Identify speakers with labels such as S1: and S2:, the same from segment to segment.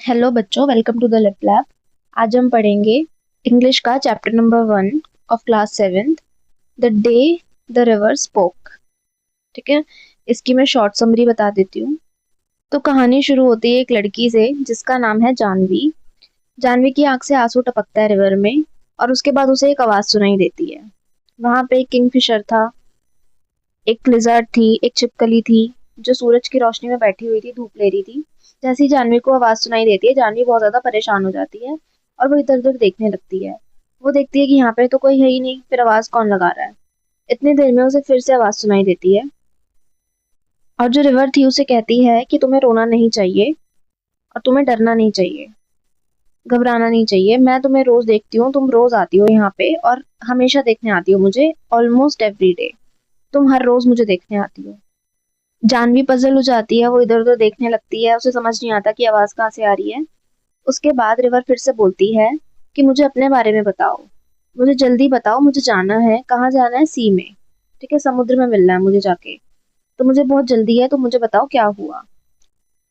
S1: Hello बच्चों, welcome to the lip lab. आज हम पढ़ेंगे इंग्लिश का chapter number 1 of class 7th, the day the river spoke. ठीक है, इसकी मैं शॉर्ट समरी बता देती हूँ। तो कहानी शुरू होती है एक लड़की से जिसका नाम है जानवी। जानवी की आंख से आंसू टपकता है रिवर में, और उसके बाद उसे एक आवाज सुनाई देती है। वहां पे एक किंगफिशर था, एक लिजर्ड थी, एक छिपकली थी जो सूरज की रोशनी में बैठी हुई थी, धूप ले रही थी। जैसे ही जानवी को आवाज सुनाई देती है, जानवी बहुत ज्यादा परेशान हो जाती है और वो इधर उधर देखने लगती है। वो देखती है कि यहाँ पे तो कोई है ही नहीं, फिर आवाज कौन लगा रहा है। इतनी देर में उसे फिर से आवाज सुनाई देती है, और जो रिवर थी उसे कहती है कि तुम्हें रोना नहीं चाहिए और तुम्हें डरना नहीं चाहिए, घबराना नहीं चाहिए। मैं तुम्हें रोज देखती हूँ, तुम रोज आती हो यहाँ पे और हमेशा देखने आती हो मुझे, ऑलमोस्ट एवरी डे। तुम हर रोज मुझे देखने आती हो। जानवी पजल हो जाती है, वो इधर उधर देखने लगती है, उसे समझ नहीं आता कि आवाज कहाँ से आ रही है। उसके बाद रिवर फिर से बोलती है कि मुझे अपने बारे में बताओ, मुझे जल्दी बताओ, मुझे जाना है। कहाँ जाना है? सी में। ठीक है, समुद्र में मिलना है मुझे जाके, तो मुझे बहुत जल्दी है, तो मुझे बताओ क्या हुआ।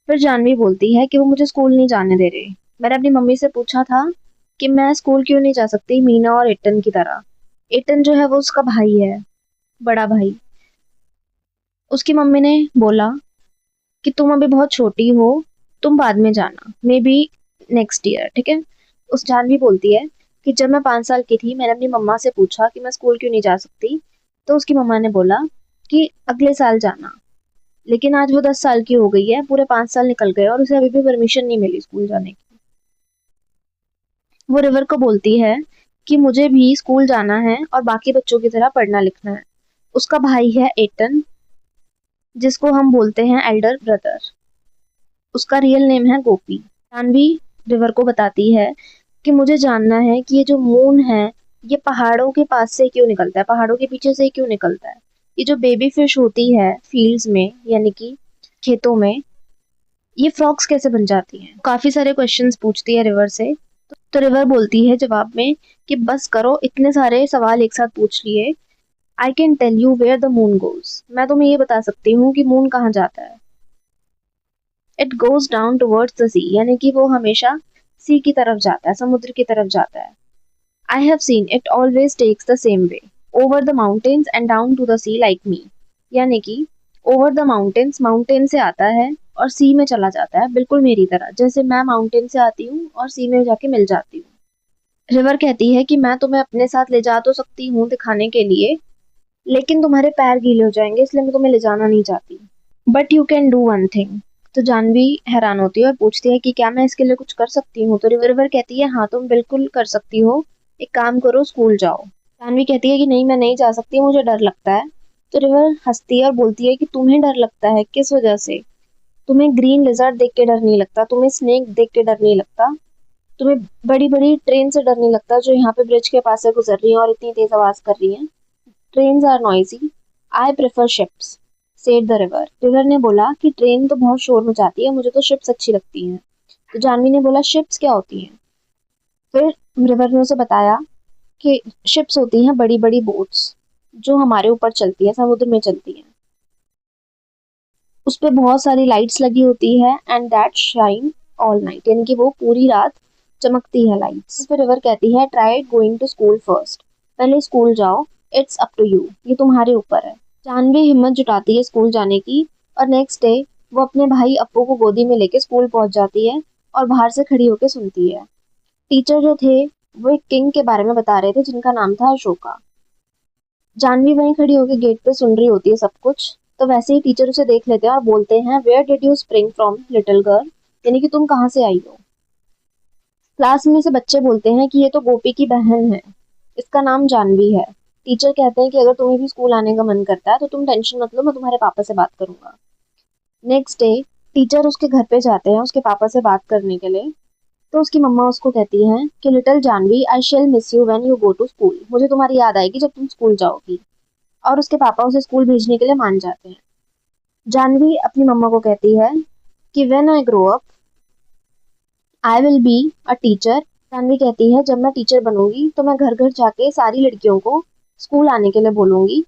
S1: फिर जानवी बोलती है कि वो मुझे स्कूल नहीं जाने दे रहे। मैंने अपनी मम्मी से पूछा था कि मैं स्कूल क्यों नहीं जा सकती, मीना और एटन की तरह। एटन जो है वो उसका भाई है, बड़ा भाई। उसकी मम्मी ने बोला कि तुम अभी बहुत छोटी हो, तुम बाद में जाना, मे बी नेक्स्ट ईयर। ठीक है, उस जानवी बोलती है कि जब मैं 5 साल की थी, मैंने अपनी मम्मा से पूछा कि मैं स्कूल क्यों नहीं जा सकती, तो उसकी मम्मा ने बोला कि अगले साल जाना। लेकिन आज वो 10 साल की हो गई है, पूरे 5 साल निकल गए और उसे अभी भी परमिशन नहीं मिली स्कूल जाने की। वो रिवर को बोलती है कि मुझे भी स्कूल जाना है और बाकी बच्चों की तरह पढ़ना लिखना है। उसका भाई है एटन, जिसको हम बोलते हैं एल्डर ब्रदर। उसका रियल नेम है गोपी। जानवी रिवर को बताती है कि मुझे जानना है कि ये जो मून है, ये पहाड़ों के पास से क्यों निकलता है, पहाड़ों के पीछे से क्यों निकलता है। ये जो बेबी फिश होती है फील्ड्स में, यानी कि खेतों में, ये फ्रॉग्स कैसे बन जाती हैं। काफी सारे क्वेश्चंस पूछती है रिवर से। तो रिवर बोलती है जवाब में कि बस करो, इतने सारे सवाल एक साथ पूछ लिए। I can tell you where the moon goes. मैं तुम्हें ये बता सकती हूँ कि मून कहाँ जाता है। It goes down towards the sea, यानी कि वो हमेशा सी की तरफ जाता है, समुद्र की तरफ जाता है। I have seen it always takes the same way, over the mountains and down to the sea like me. यानी कि ओवर द माउंटेन्स, माउंटेन से आता है और सी में चला जाता है, बिल्कुल मेरी तरह, जैसे मैं माउंटेन से आती हूँ और सी में जाके मिल जाती हूँ। रिवर कहती है कि मैं तुम्हें अपने साथ ले जा तो सकती हूँ दिखाने के लिए, लेकिन तुम्हारे पैर गीले हो जाएंगे, इसलिए मैं तुम्हें ले जाना नहीं चाहती। But you can do one thing. तो जानवी हैरान होती है और पूछती है कि क्या मैं इसके लिए कुछ कर सकती हूँ। तो रिवर कहती है हाँ, तुम बिल्कुल कर सकती हो। एक काम करो, स्कूल जाओ। जानवी कहती है कि नहीं, मैं नहीं जा सकती, मुझे डर लगता है। तो रिवर हंसती है और बोलती है कि तुम्हें डर लगता है, किस वजह से? तुम्हें ग्रीन लिजर्ड देख के डर नहीं लगता, तुम्हें स्नेक देख के डर नहीं लगता, तुम्हें बड़ी बड़ी ट्रेन से डर नहीं लगता जो यहाँ पे ब्रिज के पास से गुजर रही है और इतनी तेज आवाज कर रही है। Trains are noisy, I prefer ships, said the river. River ने बोला कि ट्रेन तो बहुत शोर मचाती है, मुझे तो शिप्स अच्छी लगती हैं। तो जानवी ने बोला शिप्स क्या होती हैं? फिर रिवर ने उसे बताया कि शिप्स होती हैं बड़ी बड़ी बोट्स जो हमारे ऊपर चलती है, समुद्र में चलती हैं। उस पे बहुत सारी लाइट्स लगी होती है, and that shine all night, यानी कि वो पूरी रात चमकती है लाइट्स। फिर रिवर कहती है try going to school first, पहले स्कूल जाओ, इट्स अप टू यू, ये तुम्हारे ऊपर है। जानवी हिम्मत जुटाती है स्कूल जाने की, और नेक्स्ट डे वो अपने भाई अप्पू को गोदी में लेके स्कूल पहुंच जाती है और बाहर से खड़ी होकर सुनती है। टीचर जो थे वो एक किंग के बारे में बता रहे थे जिनका नाम था अशोका। जानवी वहीं खड़ी होकर गेट पे सुन रही होती है सब कुछ। तो वैसे ही टीचर उसे देख लेते हैं और बोलते हैं where did you spring from little girl, यानी कि तुम कहाँ से आई हो। क्लास में से बच्चे बोलते हैं कि ये तो गोपी की बहन है, इसका नाम जानवी है। टीचर कहते हैं कि अगर तुम्हें भी स्कूल आने का मन करता है तो तुम टेंशन मत लो, मैं तुम्हारे पापा से बात करूंगा। नेक्स्ट डे टीचर उसके घर पे जाते हैं उसके पापा से बात करने के लिए। तो उसकी मम्मा उसको कहती हैं कि little Janvi, I shall miss you when you go to school, मुझे तुम्हारी याद आएगी जब तुम स्कूल जाओगी। और उसके पापा उसे स्कूल भेजने के लिए मान जाते हैं। जानवी अपनी मम्मा को कहती है कि when I grow up I will be a teacher. Janvi कहती है जब मैं टीचर बनूंगी तो मैं घर घर जाके सारी लड़कियों को स्कूल आने के लिए बोलूंगी।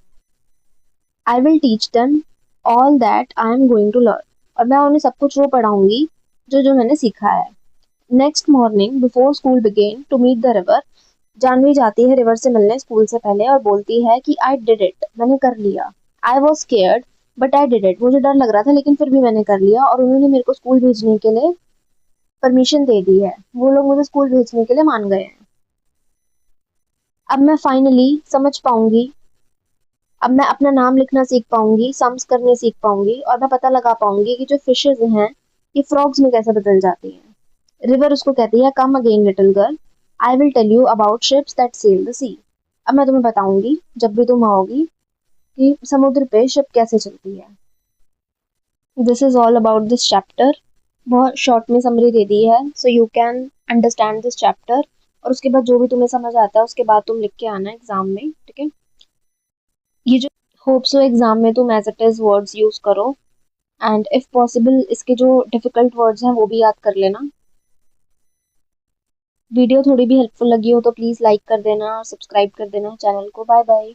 S1: I will teach them all that I am going to learn, और मैं उन्हें सब कुछ वो पढ़ाऊंगी जो जो मैंने सीखा है। Next morning before school began to meet the river, Janvi जाती है रिवर से मिलने स्कूल से पहले और बोलती है कि आई डिड इट, मैंने कर लिया। I was scared but I did it, मुझे डर लग रहा था लेकिन फिर भी मैंने कर लिया और उन्होंने मेरे को स्कूल भेजने के लिए परमिशन दे दी है, वो लोग मुझे स्कूल भेजने के लिए मान गए हैं। अब मैं फाइनली समझ पाऊंगी, अब मैं अपना नाम लिखना सीख पाऊंगी, सम्स करने सीख पाऊंगी और मैं पता लगा पाऊंगी कि जो फिशेज हैं ये फ्रॉग्स में कैसे बदल जाती हैं। रिवर उसको कहती है come again little girl, I will tell you about ships that sail the sea. अब मैं तुम्हें बताऊंगी जब भी तुम आओगी कि समुद्र पे शिप कैसे चलती है। This is all about this chapter. बहुत शॉर्ट में समरी दे दी है so you can understand this chapter. और उसके बाद जो भी तुम्हें समझ आता है उसके बाद तुम लिख के आना एग्जाम में, ठीक है। ये जो होप सो एग्जाम में तुम as it is words use करो एंड इफ पॉसिबल इसके जो डिफिकल्ट वर्ड्स हैं वो भी याद कर लेना। वीडियो थोड़ी भी हेल्पफुल लगी हो तो प्लीज लाइक कर देना और सब्सक्राइब कर देना चैनल को। Bye bye.